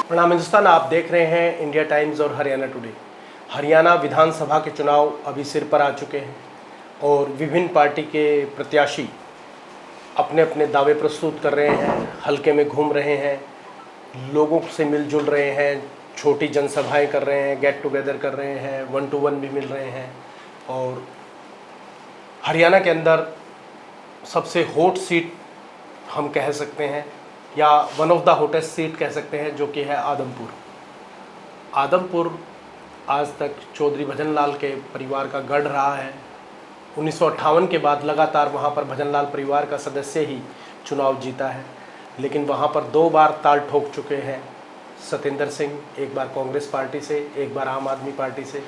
प्रणाम हिंदुस्तान, आप देख रहे हैं इंडिया टाइम्स और हरियाणा टुडे। हरियाणा विधानसभा के चुनाव अभी सिर पर आ चुके हैं और विभिन्न पार्टी के प्रत्याशी अपने अपने दावे प्रस्तुत कर रहे हैं, हलके में घूम रहे हैं, लोगों से मिलजुल रहे हैं, छोटी जनसभाएं कर रहे हैं, गेट टुगेदर कर रहे हैं, 1-to-1 भी मिल रहे हैं। और हरियाणा के अंदर सबसे हॉट सीट हम कह सकते हैं या one of the hottest seat कह सकते हैं, जो कि है आदमपुर। आदमपुर आज तक चौधरी भजन लाल के परिवार का गढ़ रहा है। 1958 के बाद लगातार वहाँ पर भजन लाल परिवार का सदस्य ही चुनाव जीता है, लेकिन वहाँ पर 2 बार ताल ठोक चुके हैं सत्येंद्र सिंह, एक बार कांग्रेस पार्टी से, एक बार आम आदमी पार्टी से।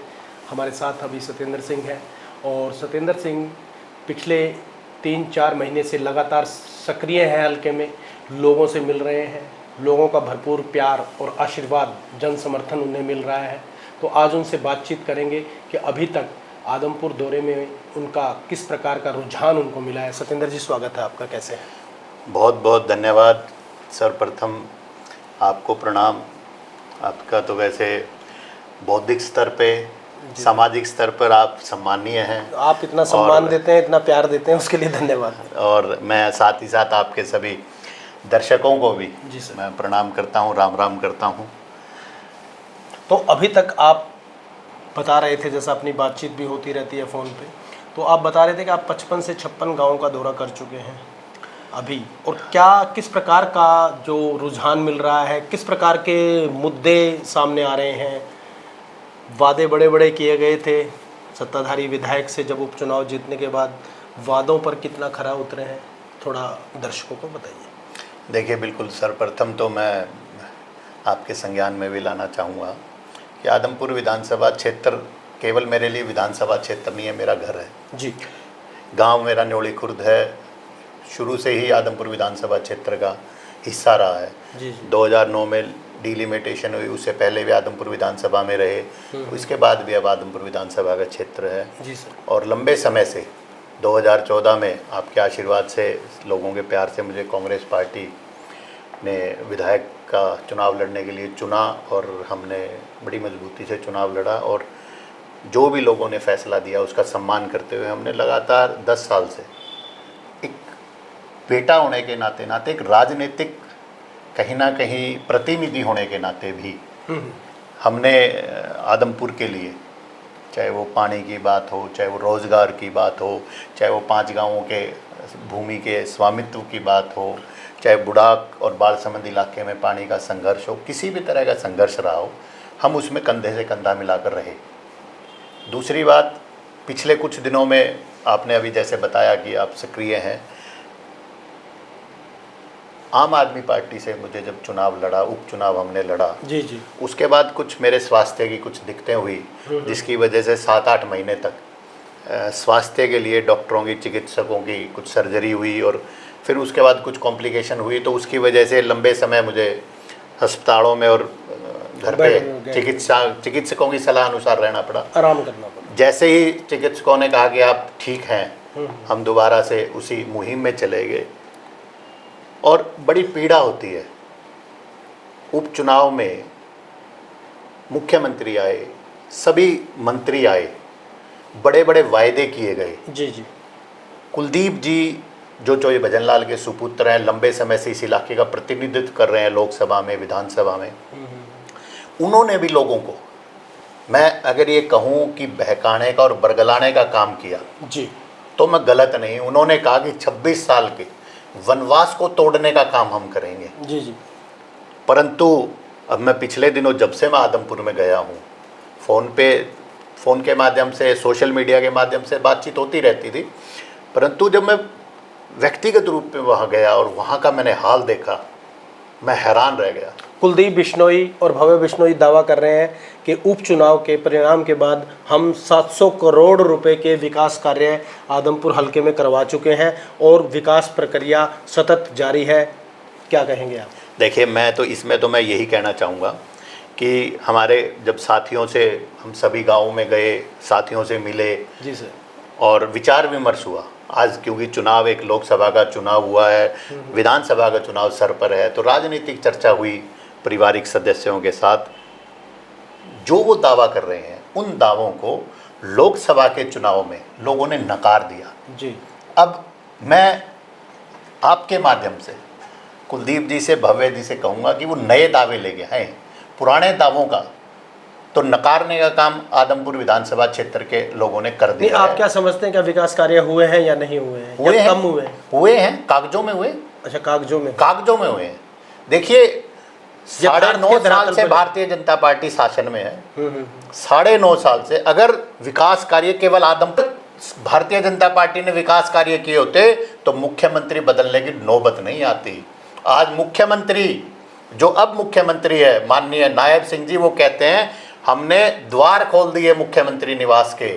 हमारे साथ अभी सत्येंद्र सिंह हैं और सत्येंद्र सिंह पिछले 3-4 महीने से लगातार सक्रिय हैं, हल्के में लोगों से मिल रहे हैं, लोगों का भरपूर प्यार और आशीर्वाद, जन समर्थन उन्हें मिल रहा है। तो आज उनसे बातचीत करेंगे कि अभी तक आदमपुर दौरे में उनका किस प्रकार का रुझान उनको मिला है। सत्येंद्र जी, स्वागत है आपका, कैसे हैं? बहुत बहुत धन्यवाद। सर्वप्रथम आपको प्रणाम। आपका तो वैसे बौद्धिक स्तर पे, सामाजिक स्तर पर आप सम्मानीय हैं। आप इतना सम्मान देते हैं, इतना प्यार देते हैं, उसके लिए धन्यवाद। और मैं साथ ही साथ आपके सभी दर्शकों को भी जी सर, मैं प्रणाम करता हूँ, राम राम करता हूँ। तो अभी तक आप बता रहे थे, जैसा अपनी बातचीत भी होती रहती है फ़ोन पे, तो आप बता रहे थे कि आप 55 से 56 गाँव का दौरा कर चुके हैं अभी, और क्या किस प्रकार का जो रुझान मिल रहा है, किस प्रकार के मुद्दे सामने आ रहे हैं? वादे बड़े बड़े किए गए थे सत्ताधारी विधायक से जब उपचुनाव जीतने के बाद, वादों पर कितना खरा उतरे हैं, थोड़ा दर्शकों को बताइए। देखिए, बिल्कुल सर्वप्रथम तो मैं आपके संज्ञान में भी लाना चाहूँगा कि आदमपुर विधानसभा क्षेत्र केवल मेरे लिए विधानसभा क्षेत्र नहीं है, मेरा घर है जी। गांव मेरा न्योली खुर्द है, शुरू से ही आदमपुर विधानसभा क्षेत्र का हिस्सा रहा है। जी जी। 2009 में डिलिमिटेशन हुई, उससे पहले भी आदमपुर विधानसभा में रहे, उसके बाद भी अब आदमपुर विधानसभा का क्षेत्र है। जी सर। और लंबे समय से 2014 में आपके आशीर्वाद से, लोगों के प्यार से मुझे कांग्रेस पार्टी ने विधायक का चुनाव लड़ने के लिए चुना और हमने बड़ी मजबूती से चुनाव लड़ा। और जो भी लोगों ने फैसला दिया उसका सम्मान करते हुए हमने लगातार 10 साल से एक बेटा होने के नाते एक राजनीतिक कहीं ना कहीं प्रतिनिधि होने के नाते भी हमने आदमपुर के लिए, चाहे वो पानी की बात हो, चाहे वो रोज़गार की बात हो, चाहे वो 5 गांवों के भूमि के स्वामित्व की बात हो, चाहे बुढ़ाक और बालसमंद इलाके में पानी का संघर्ष हो, किसी भी तरह का संघर्ष रहा हो, हम उसमें कंधे से कंधा मिलाकर रहे। दूसरी बात, पिछले कुछ दिनों में आपने अभी जैसे बताया कि आप सक्रिय हैं, आम आदमी पार्टी से मुझे जब चुनाव लड़ा, उपचुनाव हमने लड़ा, जी जी, उसके बाद कुछ मेरे स्वास्थ्य की कुछ दिक्कतें हुई, जिसकी वजह से 7-8 महीने तक स्वास्थ्य के लिए डॉक्टरों की, चिकित्सकों की कुछ सर्जरी हुई और फिर उसके बाद कुछ कॉम्प्लिकेशन हुई, तो उसकी वजह से लंबे समय मुझे अस्पतालों में और घर पे चिकित्सकों की सलाह अनुसार रहना पड़ा, आराम करना पड़ा। जैसे ही चिकित्सकों ने कहा कि आप ठीक हैं, हम दोबारा से उसी मुहिम में चले गए। और बड़ी पीड़ा होती है, उपचुनाव में मुख्यमंत्री आए, सभी मंत्री आए, बड़े बड़े वायदे किए गए। जी जी। कुलदीप जी जो चौधरी भजन लाल के सुपुत्र हैं, लंबे समय से इस इलाके का प्रतिनिधित्व कर रहे हैं लोकसभा में, विधानसभा में, उन्होंने भी लोगों को, मैं अगर ये कहूँ कि बहकाने का और बरगलाने का काम किया जी, तो मैं गलत नहीं। उन्होंने कहा कि 26 साल के वनवास को तोड़ने का काम हम करेंगे। जी जी। परंतु अब मैं पिछले दिनों जब से मैं आदमपुर में गया हूँ, फ़ोन के माध्यम से, सोशल मीडिया के माध्यम से बातचीत होती रहती थी, परंतु जब मैं व्यक्तिगत रूप में वहाँ गया और वहाँ का मैंने हाल देखा, मैं हैरान रह गया। कुलदीप बिश्नोई और भव्य बिश्नोई दावा कर रहे हैं कि उपचुनाव के परिणाम के बाद हम 700 करोड़ रुपए के विकास कार्य आदमपुर हलके में करवा चुके हैं और विकास प्रक्रिया सतत जारी है। क्या कहेंगे आप? देखिए, मैं तो इसमें तो मैं यही कहना चाहूँगा कि हमारे जब साथियों से, हम सभी गाँवों में गए, साथियों से मिले, जी सर, और विचार विमर्श हुआ। आज क्योंकि चुनाव, एक लोकसभा का चुनाव हुआ है, विधानसभा का चुनाव सर पर है, तो राजनीतिक चर्चा हुई, पारिवारिक सदस्यों के साथ जो वो दावा कर रहे हैं, उन दावों को लोकसभा के चुनाव में लोगों ने नकार दिया। जी। अब मैं आपके माध्यम से कुलदीप जी से, भव्य जी से कहूँगा कि वो नए दावे लेके आए, पुराने दावों का तो नकारने का काम आदमपुर विधानसभा क्षेत्र के लोगों ने कर दिया। आप क्या समझते हैं, क्या विकास कार्य हुए हैं या नहीं हुए हैं, हुए या हैं, कम हुए हैं? हुए हैं, कागजों में हुए। अच्छा, कागजों में हुए हैं। देखिए, 9.5 साल से भारतीय जनता पार्टी शासन में है। 9.5 साल से अगर विकास कार्य केवल आदमपुर भारतीय जनता पार्टी ने विकास कार्य किए होते तो मुख्यमंत्री बदलने की नौबत नहीं आती। आज मुख्यमंत्री, जो अब मुख्यमंत्री है माननीय नायब सिंह जी, वो कहते हैं हमने द्वार खोल दिए मुख्यमंत्री निवास के।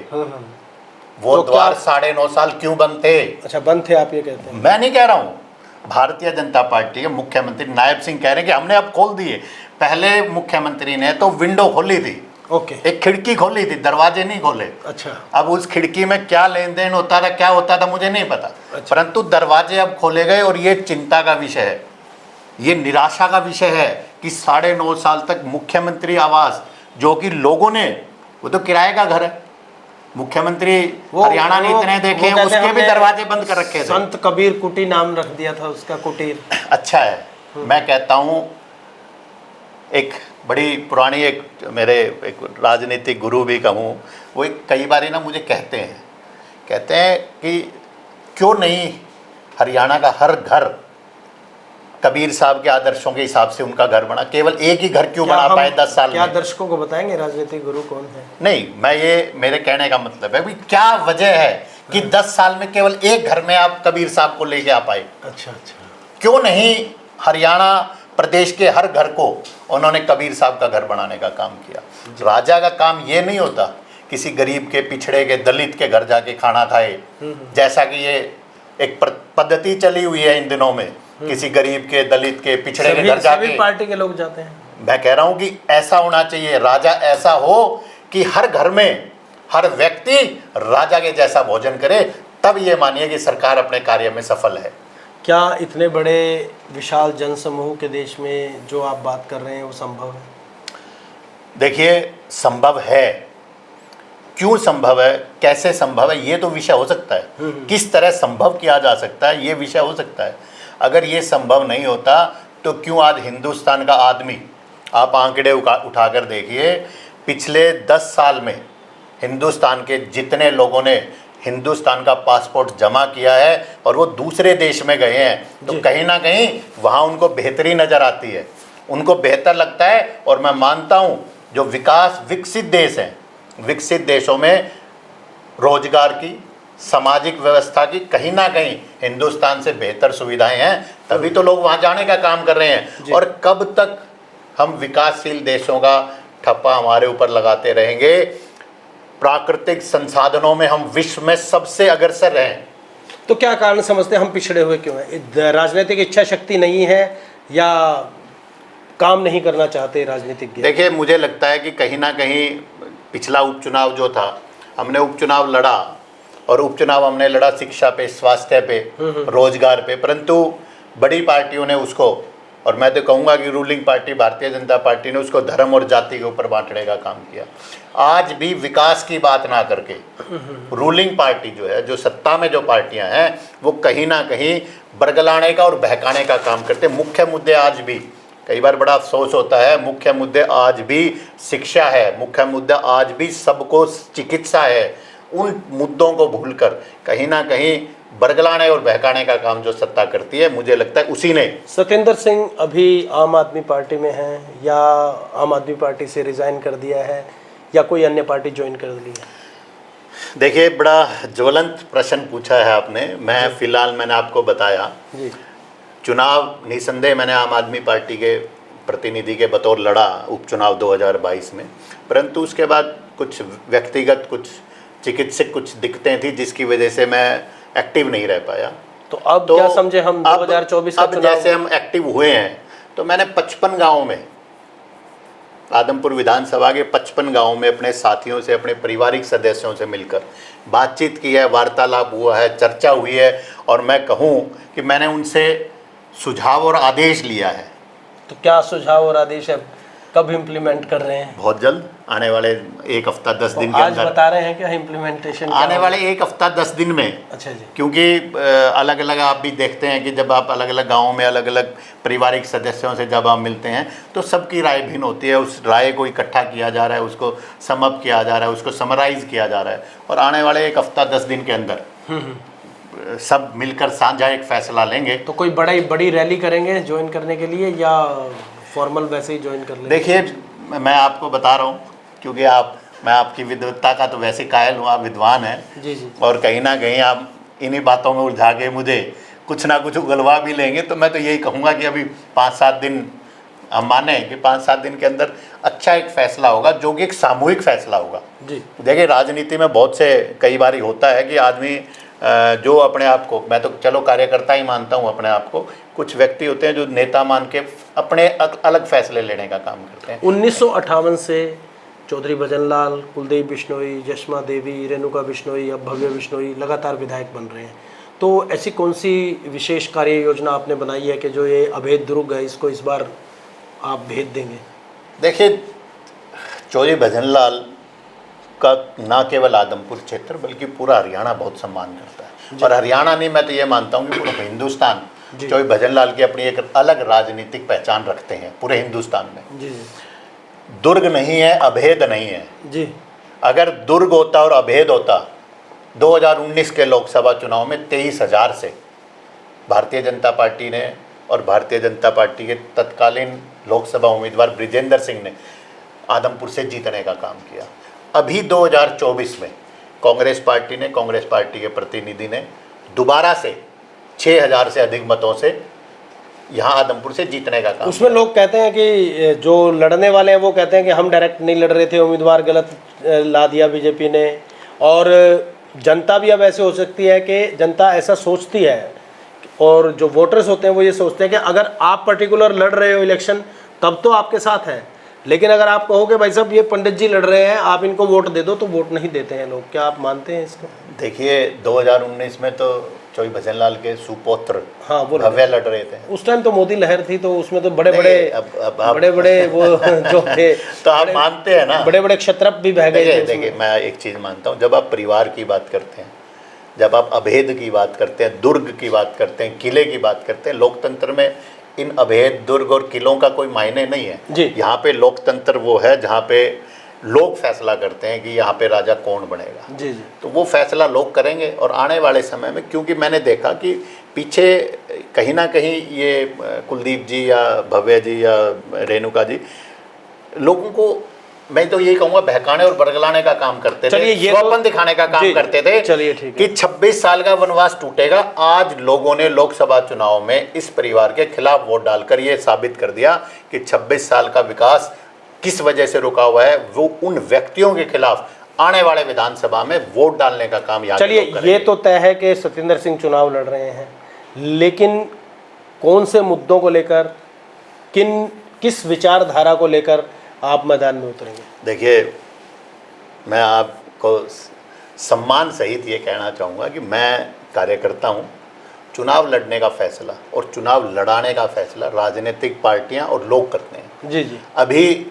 वो तो द्वार 9.5 साल क्यों बंद थे? अच्छा, बंद थे, आप ये कहते हैं? मैं नहीं कह रहा हूँ, भारतीय जनता पार्टी के मुख्यमंत्री नायब सिंह कह रहे हैं कि हमने अब खोल दिए। पहले मुख्यमंत्री ने तो विंडो खोली थी, ओके, एक खिड़की खोली थी, दरवाजे नहीं खोले। अच्छा। अब उस खिड़की में क्या लेन देन होता था, क्या होता था, मुझे नहीं पता। अच्छा। परंतु दरवाजे अब खोले गए और ये चिंता का विषय है, ये निराशा का विषय है कि 9.5 साल तक मुख्यमंत्री आवास, जो कि लोगों ने, वो तो किराए का घर है, मुख्यमंत्री हरियाणा ने इतने देखे हैं, उसके भी दरवाजे बंद कर रखे थे। संत कबीर कुटी नाम रख दिया था उसका, कुटीर। अच्छा है। मैं कहता हूँ, एक बड़ी पुरानी एक मेरे एक राजनीतिक गुरु भी कहूँ, वो एक कई बार ना मुझे कहते हैं कि क्यों नहीं हरियाणा का हर घर कबीर साहब के आदर्शों के हिसाब से उनका घर बना, केवल एक ही घर क्यों बना पाए 10 साल में? क्या दर्शकों को बताएंगे राजनीतिक गुरु कौन है? नहीं, मैं ये, मेरे कहने का मतलब है कि क्या वजह है कि 10 साल में केवल एक घर में आप कबीर साहब को लेके आ पाए? अच्छा, क्यों नहीं हरियाणा प्रदेश के हर घर को उन्होंने कबीर साहब का घर बनाने का काम किया? राजा का काम ये नहीं होता किसी गरीब के, पिछड़े के, दलित के घर जाके खाना खाए, जैसा कि ये एक पद्धति चली हुई है इन दिनों में, किसी गरीब के, दलित के, पिछड़े के घर जाके। सभी पार्टी के लोग जाते हैं। मैं कह रहा हूं कि ऐसा होना चाहिए, राजा ऐसा हो कि हर घर में हर व्यक्ति राजा के जैसा भोजन करे, तब ये मानिए कि सरकार अपने कार्य में सफल है। क्या इतने बड़े विशाल जनसमूह के देश में जो आप बात कर रहे हैं वो संभव है? देखिए, संभव है। क्यों संभव है, कैसे संभव है, ये तो विषय हो सकता है। किस तरह संभव किया जा सकता है, ये विषय हो सकता है। अगर ये संभव नहीं होता तो क्यों आज हिंदुस्तान का आदमी, आप आंकड़े उठाकर देखिए, पिछले 10 साल में हिंदुस्तान के जितने लोगों ने हिंदुस्तान का पासपोर्ट जमा किया है और वो दूसरे देश में गए हैं, तो कहीं ना कहीं वहाँ उनको बेहतरी नज़र आती है, उनको बेहतर लगता है। और मैं मानता हूँ जो विकसित देश हैं, विकसित देशों में रोजगार की, सामाजिक व्यवस्था की कहीं ना कहीं हिंदुस्तान से बेहतर सुविधाएं हैं, तभी तो लोग वहाँ जाने का काम कर रहे हैं। और कब तक हम विकासशील देशों का ठप्पा हमारे ऊपर लगाते रहेंगे? प्राकृतिक संसाधनों में हम विश्व में सबसे अग्रसर हैं। तो क्या कारण समझते हैं हम पिछड़े हुए क्यों हैं? राजनीतिक इच्छा शक्ति नहीं है या काम नहीं करना चाहते राजनीतिज्ञ? देखिए, मुझे लगता है कि कहीं ना कहीं पिछला उपचुनाव जो था, हमने उपचुनाव लड़ा और उपचुनाव हमने लड़ा शिक्षा पे, स्वास्थ्य पे, रोजगार पे, परंतु बड़ी पार्टियों ने उसको, और मैं तो कहूँगा कि ruling party Bharatiya Janata party ने उसको धर्म और जाति के ऊपर बांटने का काम किया। आज भी विकास की बात ना करके रूलिंग पार्टी जो है, जो सत्ता में जो पार्टियां हैं, वो कहीं ना कहीं बरगलाने का और बहकाने का काम करते। मुख्य मुद्दे आज भी, कई बार बड़ा अफसोस होता है, मुख्य मुद्दे आज भी शिक्षा है, मुख्य मुद्दा आज भी सबको चिकित्सा है। उन मुद्दों को भूलकर कहीं ना कहीं बरगलाने और बहकाने का काम जो सत्ता करती है, मुझे लगता है उसी ने। सत्येंद्र सिंह अभी आम आदमी पार्टी में हैं या आम आदमी पार्टी से रिज़ाइन कर दिया है या कोई अन्य पार्टी ज्वाइन कर ली है? देखिए, बड़ा ज्वलंत प्रश्न पूछा है आपने। मैं फिलहाल, मैंने आपको बताया जी, चुनाव निसंदेह मैंने आम आदमी पार्टी के प्रतिनिधि के बतौर लड़ा उपचुनाव 2022 में, परंतु उसके बाद कुछ व्यक्तिगत, कुछ चिकित्सक कुछ दिक्कतें थी जिसकी वजह से मैं एक्टिव नहीं रह पाया। तो अब क्या समझे हम 2024 का अब चुनाव? जैसे हम एक्टिव हुए हैं तो मैंने 55 गाँवों में, आदमपुर विधानसभा के 55 गाँवों में अपने साथियों से, अपने पारिवारिक सदस्यों से मिलकर बातचीत की है, वार्तालाप हुआ है, चर्चा हुई है। और मैं कहूँ कि मैंने उनसे सुझाव और आदेश लिया है तो क्या सुझाव और आदेश है, कब इम्प्लीमेंट कर रहे हैं? बहुत जल्द, आने वाले 1 हफ्ता 10 दिन तो के आज अंदर बता रहे हैं क्या इम्प्लीमेंटेशन? आने वाले 1 हफ्ता 10 दिन में। अच्छा जी। क्योंकि अलग अलग आप भी देखते हैं कि जब आप अलग अलग गाँव में अलग अलग पारिवारिक सदस्यों से जब आप मिलते हैं तो सबकी राय भिन्न होती है। उस राय को इकट्ठा किया जा रहा है, उसको सम अप किया जा रहा है, उसको समराइज़ किया जा रहा है, और आने वाले 1 हफ्ता 10 दिन के अंदर सब मिलकर साझा एक फैसला लेंगे। तो कोई बड़ी रैली करेंगे ज्वाइन करने के लिए, या फॉर्मल वैसे ही ज्वाइन कर लेंगे? देखिए, मैं आपको बता रहा हूँ, क्योंकि मैं आपकी विद्वत्ता का तो वैसे कायल हूँ, आप विद्वान हैं जी जी। और कहीं ना कहीं आप इन्हीं बातों में उलझा के मुझे कुछ ना कुछ उगलवा भी लेंगे। तो मैं तो यही कहूँगा कि अभी 5-7 दिन हम माने कि 5-7 दिन के अंदर अच्छा एक फैसला होगा, जो कि एक सामूहिक फैसला होगा। जी। देखिए, राजनीति में बहुत से कई बार होता है कि आदमी जो अपने आप को, मैं तो चलो कार्यकर्ता ही मानता हूँ अपने आप को, कुछ व्यक्ति होते हैं जो नेता मान के अपने अलग फैसले लेने का काम करते हैं। 1958 से चौधरी भजनलाल, कुलदीप बिश्नोई, जशमा देवी, रेणुका बिश्नोई, अब भव्य बिश्नोई लगातार विधायक बन रहे हैं। तो ऐसी कौन सी विशेष कार्य योजना आपने बनाई है कि जो ये अभेद दुर्ग है इसको इस बार आप भेद देंगे? देखिए, चौधरी भजनलाल का ना केवल आदमपुर क्षेत्र बल्कि पूरा हरियाणा बहुत सम्मान करता है, और हरियाणा नहीं, मैं तो ये मानता हूँ कि पूरा हिंदुस्तान चौधरी भजनलाल की अपनी एक अलग राजनीतिक पहचान रखते हैं पूरे हिंदुस्तान में। जी दुर्ग नहीं है, अभेद नहीं है जी। अगर दुर्ग होता और अभेद होता, 2019 के लोकसभा चुनाव में 23,000 से भारतीय जनता पार्टी ने और भारतीय जनता पार्टी के तत्कालीन लोकसभा उम्मीदवार ब्रिजेंद्र सिंह ने आदमपुर से जीतने का काम किया। अभी 2024 में कांग्रेस पार्टी ने, कांग्रेस पार्टी के प्रतिनिधि ने दोबारा से 6,000 से अधिक मतों से यहाँ आदमपुर से जीतने का काम। उसमें लोग कहते हैं कि जो लड़ने वाले हैं वो कहते हैं कि हम डायरेक्ट नहीं लड़ रहे थे, उम्मीदवार गलत ला दिया बीजेपी ने, और जनता भी अब ऐसे हो सकती है कि जनता ऐसा सोचती है, और जो वोटर्स होते हैं वो ये सोचते हैं कि अगर आप पर्टिकुलर लड़ रहे हो इलेक्शन तब तो आपके साथ है, लेकिन अगर आप कहोगे भाई साहब ये पंडित जी लड़ रहे हैं आप इनको वोट दे दो, तो वोट नहीं देते हैं लोग। क्या आप मानते हैं इसको? देखिए, 2019 में तो चौधरी भजनलाल के सुपौत्र हाँ वो भव्य लड़ रहे थे। उस टाइम तो मोदी लहर थी, तो उसमें तो बड़े बड़े वो जो थे तो आप मानते हैं ना, बड़े बड़े क्षत्रप भी बह गए थे। देखिए, मैं एक चीज़ मानता हूँ, जब आप परिवार की बात करते हैं, जब आप अभेद की बात करते हैं, दुर्ग की बात करते हैं, किले की बात करते हैं, लोकतंत्र में इन अभेद, दुर्ग और किलों का कोई मायने नहीं है जी। यहाँ पे लोकतंत्र वो है जहाँ पे लोग फैसला करते हैं कि यहाँ पे राजा कौन बनेगा। जी जी। तो वो फैसला लोग करेंगे, और आने वाले समय में, क्योंकि मैंने देखा कि पीछे कहीं ना कहीं ये कुलदीप जी या भव्य जी या रेणुका जी लोगों को, मैं तो यही कहूँगा, बहकाने और बरगलाने का काम करते थे, स्वप्न दिखाने का काम करते थे। चलिए ठीक है कि 26 साल का वनवास टूटेगा। आज लोगों ने लोकसभा चुनाव में इस परिवार के खिलाफ वोट डालकर ये साबित कर दिया कि 26 साल का विकास किस वजह से रुका हुआ है। वो उन व्यक्तियों के खिलाफ आने वाले विधानसभा में वोट डालने का काम यहाँ। चलिए, ये तो तय है कि सत्येंद्र सिंह चुनाव लड़ रहे हैं, लेकिन कौन से मुद्दों को लेकर, किस विचारधारा को लेकर आप मैदान में उतरेंगे? देखिए, मैं आपको सम्मान सहित ये कहना चाहूँगा कि मैं कार्यकर्ता हूँ। चुनाव लड़ने का फैसला और चुनाव लड़ाने का फैसला राजनीतिक पार्टियाँ और लोग करते हैं। जी जी। अभी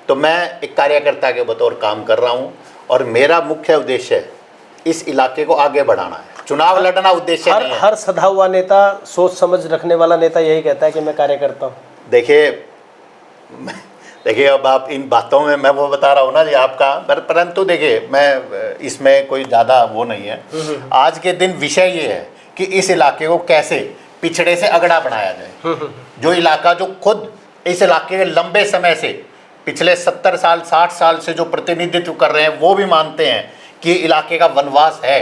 तो मैं एक कार्यकर्ता के बतौर काम कर रहा हूँ, और मेरा मुख्य उद्देश्य है इस इलाके को आगे बढ़ाना है। चुनाव लड़ना उद्देश्य नहीं है। हर सधा हुआ नेता, सोच समझ रखने वाला नेता यही कहता है कि मैं कार्यकर्ता हूँ। देखिए, अब आप इन बातों में, मैं वो बता रहा हूँ ना जी आपका, परंतु देखिए, मैं इसमें कोई ज़्यादा वो नहीं है। आज के दिन विषय ये है कि इस इलाके को कैसे पिछड़े से अगड़ा बनाया जाए। जो इलाका, जो खुद इस इलाके के लंबे समय से, पिछले 70 साल 60 साल से जो प्रतिनिधित्व कर रहे हैं, वो भी मानते हैं कि इलाके का वनवास है।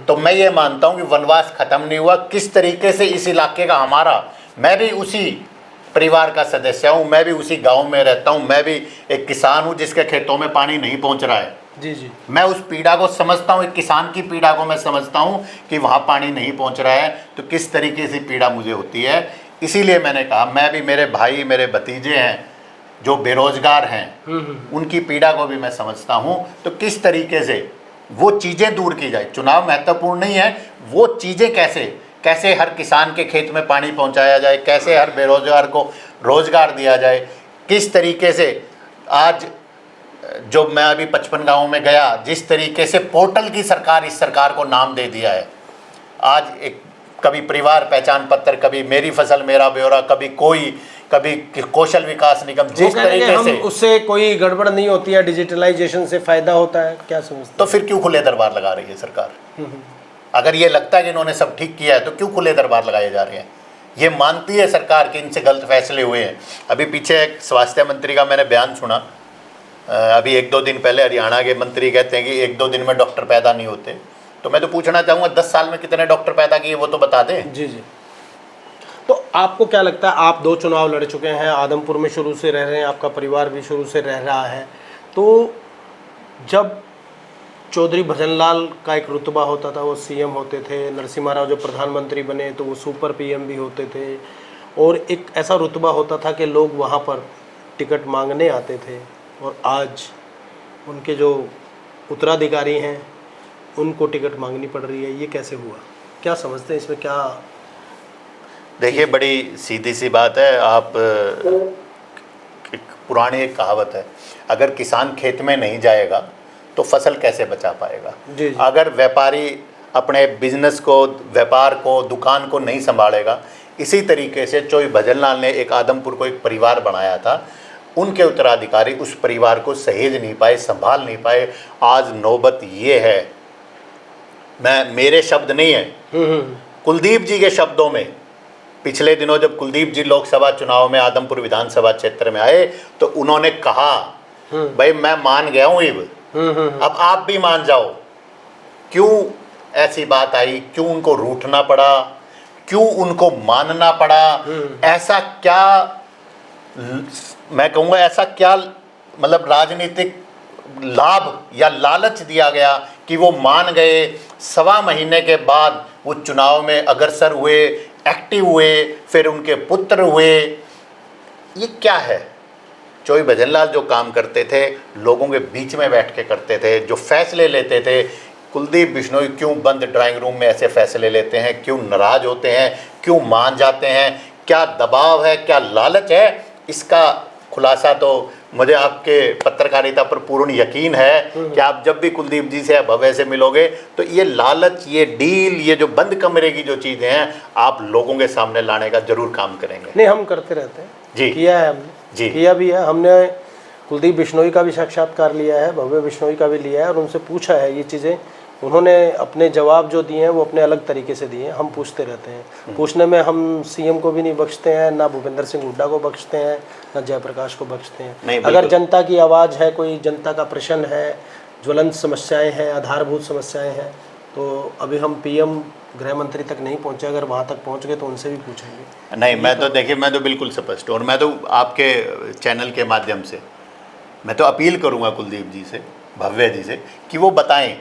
तो मैं ये मानता हूँ कि वनवास खत्म नहीं हुआ। किस तरीके से इस इलाके का हमारा, मैं भी उसी परिवार का सदस्य हूँ, मैं भी उसी गांव में रहता हूँ, मैं भी एक किसान हूँ जिसके खेतों में पानी नहीं पहुँच रहा है। जी जी। मैं उस पीड़ा को समझता हूँ, एक किसान की पीड़ा को मैं समझता हूँ कि वहाँ पानी नहीं पहुँच रहा है, तो किस तरीके से पीड़ा मुझे होती है। इसीलिए मैंने कहा, मैं भी, मेरे भाई, मेरे भतीजे हैं जो बेरोजगार हैं, उनकी पीड़ा को भी मैं समझता हूँ। तो किस तरीके से वो चीज़ें दूर की जाए। चुनाव महत्वपूर्ण नहीं है, वो चीज़ें कैसे हर किसान के खेत में पानी पहुंचाया जाए, कैसे हर बेरोजगार को रोजगार दिया जाए। किस तरीके से आज जो मैं अभी 55 गाँव में गया, जिस तरीके से पोर्टल की सरकार इस सरकार को नाम दे दिया है। आज एक कभी परिवार पहचान पत्र, कभी मेरी फसल मेरा ब्यौरा, कभी कौशल विकास निगम, जिस तरीके से उससे कोई गड़बड़ नहीं होती है, डिजिटलाइजेशन से फायदा होता है, क्या समझते? तो फिर क्यों खुले दरबार लगा रही है सरकार? अगर ये लगता है कि इन्होंने सब ठीक किया है तो क्यों खुले दरबार लगाए जा रहे हैं? ये मानती है सरकार कि इनसे गलत फैसले हुए हैं। अभी पीछे एक स्वास्थ्य मंत्री का मैंने बयान सुना, अभी 1-2 दिन पहले हरियाणा के मंत्री कहते हैं कि 1-2 दिन में डॉक्टर पैदा नहीं होते। तो मैं तो पूछना चाहूँगा 10 साल में कितने डॉक्टर पैदा किए वो तो बता दें। जी जी। तो आपको क्या लगता है, आप 2 चुनाव लड़ चुके हैं, आदमपुर में शुरू से रह रहे हैं, आपका परिवार भी शुरू से रह रहा है, तो जब चौधरी भजनलाल का एक रुतबा होता था, वो सीएम होते थे, नरसिम्हा राव जो प्रधानमंत्री बने तो वो सुपर पीएम भी होते थे, और एक ऐसा रुतबा होता था कि लोग वहाँ पर टिकट मांगने आते थे, और आज उनके जो उत्तराधिकारी हैं उनको टिकट मांगनी पड़ रही है, ये कैसे हुआ? क्या समझते हैं इसमें? क्या देखिए, बड़ी सीधी सी बात है। आप पुरानी एक कहावत है, अगर किसान खेत में नहीं जाएगा तो फसल कैसे बचा पाएगा? जी जी। अगर व्यापारी अपने बिजनेस को, व्यापार को, दुकान को नहीं संभालेगा, इसी तरीके से चौधरी भजनलाल ने एक आदमपुर को एक परिवार बनाया था, उनके उत्तराधिकारी उस परिवार को सहेज नहीं पाए, संभाल नहीं पाए। आज नौबत ये है, मेरे शब्द नहीं है, कुलदीप जी के शब्दों में, पिछले दिनों जब कुलदीप जी लोकसभा चुनाव में आदमपुर विधानसभा क्षेत्र में आए तो उन्होंने कहा, भाई मैं मान गया हूँ, अब आप भी मान जाओ। क्यों ऐसी बात आई? क्यों उनको रूठना पड़ा? क्यों उनको मानना पड़ा? ऐसा क्या, मैं कहूँगा ऐसा क्या मतलब राजनीतिक लाभ या लालच दिया गया कि वो मान गए? 1.25 महीने के बाद वो चुनाव में अग्रसर हुए, एक्टिव हुए, फिर उनके पुत्र हुए। ये क्या है? चौधरी भजनलाल जो काम करते थे लोगों के बीच में बैठ के करते थे, जो फैसले लेते थे। कुलदीप बिश्नोई क्यों बंद ड्राइंग रूम में ऐसे फैसले लेते हैं? क्यों नाराज होते हैं? क्यों मान जाते हैं? क्या दबाव है? क्या लालच है? इसका खुलासा तो मुझे आपके पत्रकारिता पर पूर्ण यकीन है कि आप जब भी कुलदीप जी से या भव्य से मिलोगे तो ये लालच, ये डील, ये जो बंद कमरे की जो चीज़ें हैं आप लोगों के सामने लाने का जरूर काम करेंगे। नहीं, हम करते रहते हैं जी, किया है हमने जी, किया भी है। हमने कुलदीप बिश्नोई का भी साक्षात्कार लिया है, भव्य बिश्नोई का भी लिया है, और उनसे पूछा है ये चीज़ें। उन्होंने अपने जवाब जो दिए हैं वो अपने अलग तरीके से दिए हैं। हम पूछते रहते हैं, पूछने में हम सीएम को भी नहीं बख्शते हैं, ना भूपेंद्र सिंह हुड्डा को बख्शते हैं, ना जयप्रकाश को बख्शते हैं। अगर जनता की आवाज़ है, कोई जनता का प्रश्न है, ज्वलंत समस्याएं हैं, आधारभूत समस्याएं हैं, तो अभी हम पीएम गृह मंत्री तक नहीं पहुंचे, अगर वहां तक पहुंच गए तो उनसे भी पूछेंगे। नहीं, मैं तो देखिए, मैं तो बिल्कुल स्पष्ट, और मैं तो आपके चैनल के माध्यम से मैं तो अपील करूंगा कुलदीप जी से, भव्य जी से, कि वो बताएं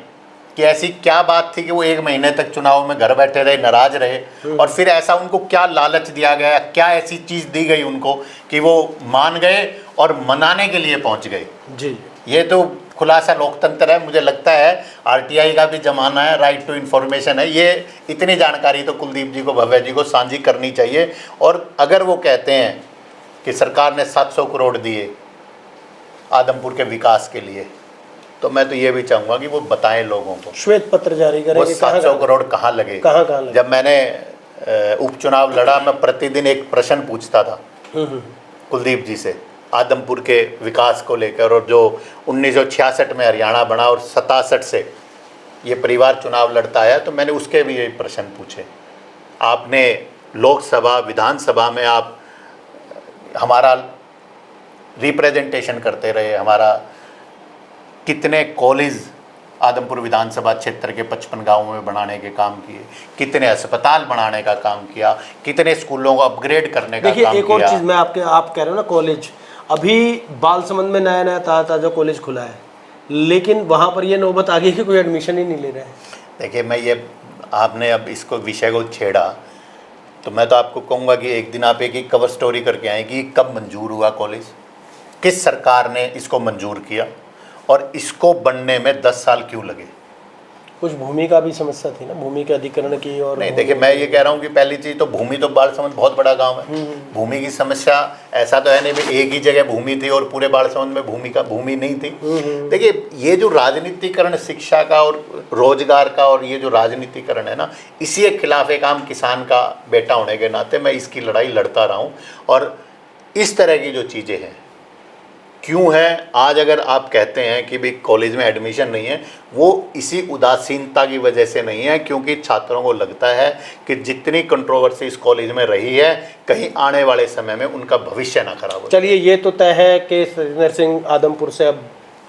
कि ऐसी क्या बात थी कि वो 1 महीने तक चुनाव में घर बैठे रहे, नाराज रहे, और फिर ऐसा उनको क्या लालच दिया गया, क्या ऐसी चीज़ दी गई उनको कि वो मान गए और मनाने के लिए पहुंच गए। जी, ये तो खुलासा लोकतंत्र है। मुझे लगता है आरटीआई का भी जमाना है, राइट टू इन्फॉर्मेशन है। ये इतनी जानकारी तो कुलदीप जी को, भव्य जी को साझी करनी चाहिए। और अगर वो कहते हैं कि सरकार ने 700 करोड़ दिए आदमपुर के विकास के लिए, तो मैं तो ये भी चाहूँगा कि वो बताएं लोगों को, श्वेत पत्र जारी करें वो 700 करोड़ कहाँ लगे, कहाँ लगे। जब मैंने उपचुनाव लड़ा, मैं प्रतिदिन एक प्रश्न पूछता था कुलदीप जी से आदमपुर के विकास को लेकर, और जो 1966 में हरियाणा बना और 67 से ये परिवार चुनाव लड़ता है, तो मैंने उसके भी ये प्रश्न पूछे। आपने लोकसभा, विधानसभा में आप हमारा रिप्रेजेंटेशन करते रहे, हमारा कितने कॉलेज आदमपुर विधानसभा क्षेत्र के 55 गाँवों में बनाने के काम किए, कितने अस्पताल बनाने का काम किया, कितने स्कूलों को अपग्रेड करने का काम किया। देखिए, एक और चीज़ मैं आप कह रहे हो ना, कॉलेज, अभी बालसमंद में नया नया ताज़ा कॉलेज खुला है, लेकिन वहाँ पर ये नौबत आ गई कि कोई एडमिशन ही नहीं ले रहा है। देखिए, मैं ये, आपने अब इसको विषय को छेड़ा, तो मैं तो आपको कहूँगा कि एक दिन आप एक कवर स्टोरी करके आएँ कि कब मंजूर हुआ कॉलेज, किस सरकार ने इसको मंजूर किया, और इसको बनने में 10 साल क्यों लगे। कुछ भूमि का भी समस्या थी ना, भूमि के अधिग्रहण की। और नहीं देखिए, मैं ये कह रहा हूँ कि पहली चीज़ तो भूमि, तो बालसमंद बहुत बड़ा गांव है, भूमि की समस्या ऐसा तो है नहीं भाई एक ही जगह भूमि थी और पूरे बालसमंद में भूमि नहीं थी। देखिए ये जो राजनीतिकरण शिक्षा का और रोजगार का और ये जो राजनीतिकरण है ना, इसी के खिलाफ एक आम किसान का बेटा होने के नाते मैं इसकी लड़ाई लड़ता रहा हूँ। और इस तरह की जो चीज़ें हैं क्यों है, आज अगर आप कहते हैं कि भाई कॉलेज में एडमिशन नहीं है, वो इसी उदासीनता की वजह से नहीं है, क्योंकि छात्रों को लगता है कि जितनी कंट्रोवर्सी इस कॉलेज में रही है, कहीं आने वाले समय में उनका भविष्य ना खराब हो। चलिए, ये तो तय है कि सतेंद्र सिंह आदमपुर से अब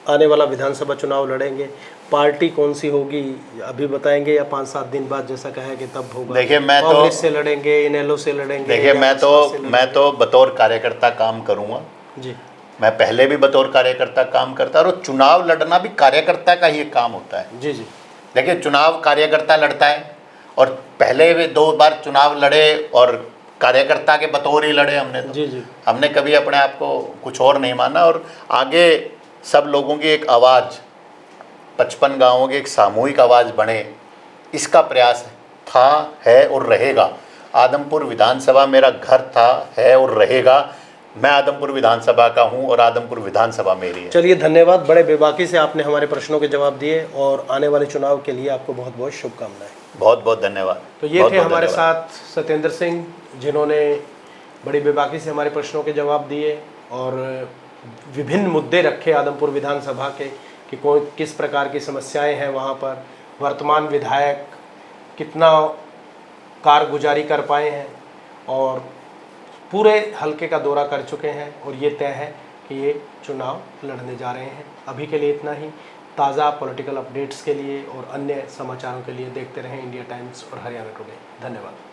आने वाला विधानसभा चुनाव लड़ेंगे। पार्टी कौन सी होगी अभी बताएंगे, या 5-7 दिन बाद जैसा कहा कि तब होगा? देखिए मैं तो कांग्रेस से लड़ेंगे, इनेलो से लड़ेंगे? देखिए मैं तो बतौर कार्यकर्ता काम करूँगा जी। मैं पहले भी बतौर कार्यकर्ता काम करता, और चुनाव लड़ना भी कार्यकर्ता का ही एक काम होता है। जी जी। देखिए चुनाव कार्यकर्ता लड़ता है, और पहले भी 2 बार चुनाव लड़े और कार्यकर्ता के बतौर ही लड़े हमने तो। जी जी। हमने कभी अपने आप को कुछ और नहीं माना, और आगे सब लोगों की एक आवाज़, 55 गाँवों की एक सामूहिक आवाज़ बने, इसका प्रयास था, है और रहेगा। आदमपुर विधानसभा मेरा घर था, है और रहेगा। मैं आदमपुर विधानसभा का हूं और आदमपुर विधानसभा मेरी है। चलिए, धन्यवाद। बड़े बेबाकी से आपने हमारे प्रश्नों के जवाब दिए, और आने वाले चुनाव के लिए आपको बहुत बहुत शुभकामनाएं। बहुत बहुत धन्यवाद। तो ये थे हमारे साथ सतेंद्र सिंह, जिन्होंने बड़ी बेबाकी से हमारे प्रश्नों के जवाब दिए और विभिन्न मुद्दे रखे आदमपुर विधानसभा के, कि किस प्रकार की समस्याएं हैं वहाँ पर, वर्तमान विधायक कितना कारगुजारी कर पाए हैं, और पूरे हलके का दौरा कर चुके हैं, और ये तय है कि ये चुनाव लड़ने जा रहे हैं। अभी के लिए इतना ही। ताज़ा पॉलिटिकल अपडेट्स के लिए और अन्य समाचारों के लिए देखते रहें इंडिया टाइम्स और हरियाणा टुडे। धन्यवाद।